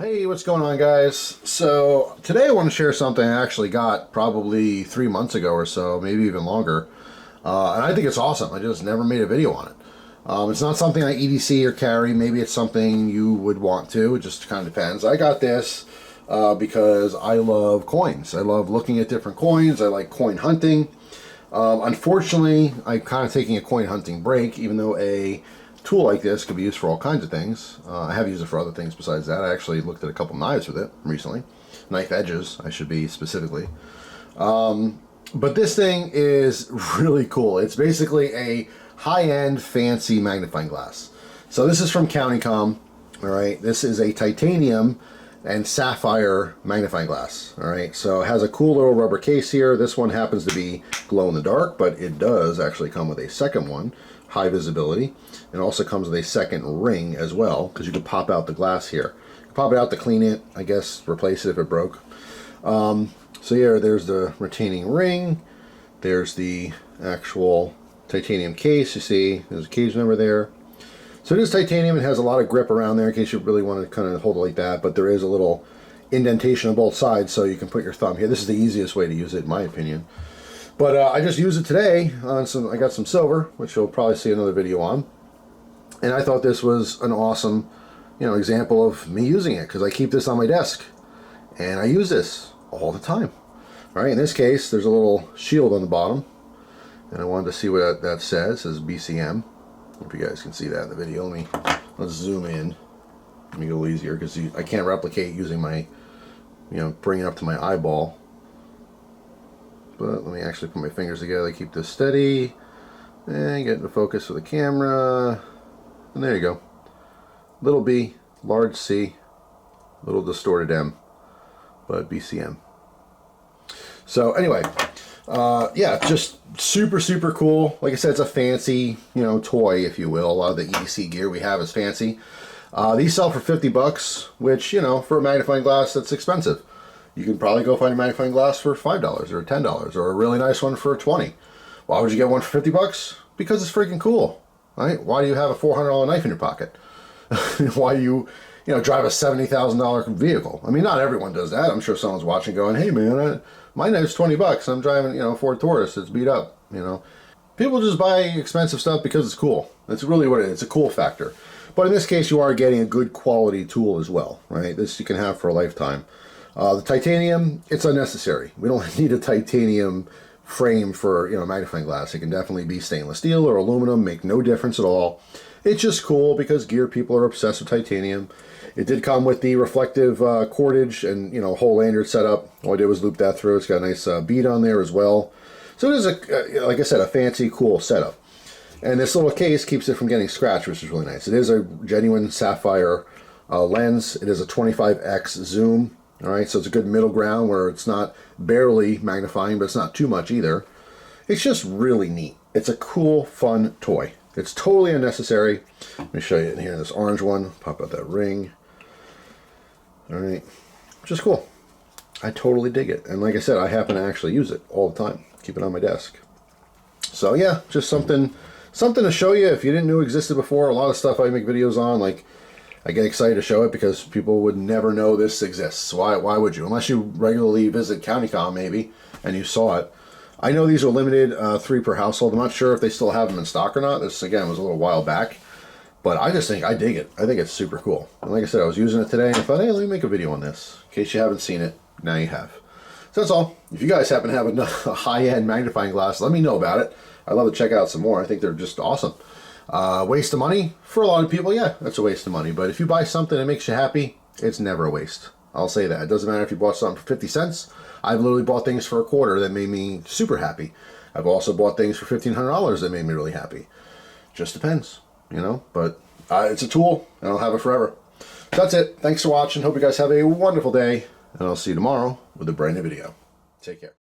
Hey, what's going on, guys? So today I want to share something I actually got probably 3 months ago or so, maybe even longer. And I think it's awesome. I just never made a video on it. It's not something I EDC or carry. Maybe it's something you would want to. It just kind of depends. I got this because I love coins. I love looking at different coins. I like coin hunting. Unfortunately, I'm kind of taking a coin hunting break, even though a tool like this could be used for all kinds of things. I have used it for other things besides that. I actually looked at a couple knives with it recently. Knife edges, I should be specifically. But this thing is really cool. It's basically a high-end fancy magnifying glass. So this is from Countycomm. All right, this is a titanium and sapphire magnifying glass. All right, so it has a cool little rubber case here. This one happens to be glow in the dark, but it does actually come with a second one, high visibility. It also comes with a second ring as well, because you can pop out the glass here. You can pop it out to clean it, I guess, replace it if it broke. So here, there's the retaining ring. There's the actual titanium case. You see, there's a cage number there. So it is titanium. It has a lot of grip around there in case you really want to kind of hold it like that. But there is a little indentation on both sides, so you can put your thumb here. This is the easiest way to use it, in my opinion. But I just used it today on I got some silver, which you'll probably see another video on. And I thought this was an awesome, example of me using it, because I keep this on my desk and I use this all the time. All right, in this case, there's a little shield on the bottom, and I wanted to see what that says. It says BCM. If you guys can see that in the video, let's zoom in. Let me go easier, because I can't replicate using my, bring it up to my eyeball. But let me actually put my fingers together, keep this steady, and get into focus with the camera. And there you go. Little B, large C, little distorted M, but BCM. So anyway, yeah, just super cool. Like I said, it's a fancy, toy, if you will. A lot of the EDC gear we have is fancy. These sell for 50 bucks, which, for a magnifying glass, that's expensive. You can probably go find a magnifying glass for $5 or $10 or a really nice one for $20. Why would you get one for 50 bucks? Because it's freaking cool, right? Why do you have a $400 knife in your pocket? Why do you, drive a $70,000 vehicle? I mean, not everyone does that. I'm sure someone's watching going, hey man, my knife's 20 bucks. I'm driving, Ford Taurus. It's beat up, People just buy expensive stuff because it's cool. That's really what it is. It's a cool factor. But in this case, you are getting a good quality tool as well, right? This you can have for a lifetime. The titanium, it's unnecessary. We don't need a titanium frame for, magnifying glass. It can definitely be stainless steel or aluminum, make no difference at all. It's just cool because gear people are obsessed with titanium. It did come with the reflective cordage and, whole lanyard setup. All I did was loop that through. It's got a nice bead on there as well. So it is, like I said, a fancy, cool setup. And this little case keeps it from getting scratched, which is really nice. It is a genuine sapphire lens. It is a 25x zoom. All right, so it's a good middle ground where it's not barely magnifying, but it's not too much either. It's just really neat. It's a cool, fun toy. It's totally unnecessary. Let me show you in here, this orange one. Pop out that ring. All right, just cool. I totally dig it. And like I said, I happen to actually use it all the time. Keep it on my desk. So yeah, just something to show you if you didn't know existed before. A lot of stuff I make videos on, like, I get excited to show it because people would never know this exists. Why would you? Unless you regularly visit Countycomm maybe and you saw it. I know these are limited, 3 per household. I'm not sure if they still have them in stock or not. This, again, was a little while back. But I just think, I dig it. I think it's super cool. And like I said, I was using it today and I thought, hey, let me make a video on this. In case you haven't seen it, now you have. So that's all. If you guys happen to have a high-end magnifying glass, let me know about it. I'd love to check out some more. I think they're just awesome. Waste of money? For a lot of people, yeah, that's a waste of money. But if you buy something that makes you happy, it's never a waste. I'll say that. It doesn't matter if you bought something for 50 cents. I've literally bought things for $0.25 that made me super happy. I've also bought things for $1,500 that made me really happy. Just depends, But it's a tool, and I'll have it forever. So that's it. Thanks for watching. Hope you guys have a wonderful day, and I'll see you tomorrow with a brand new video. Take care.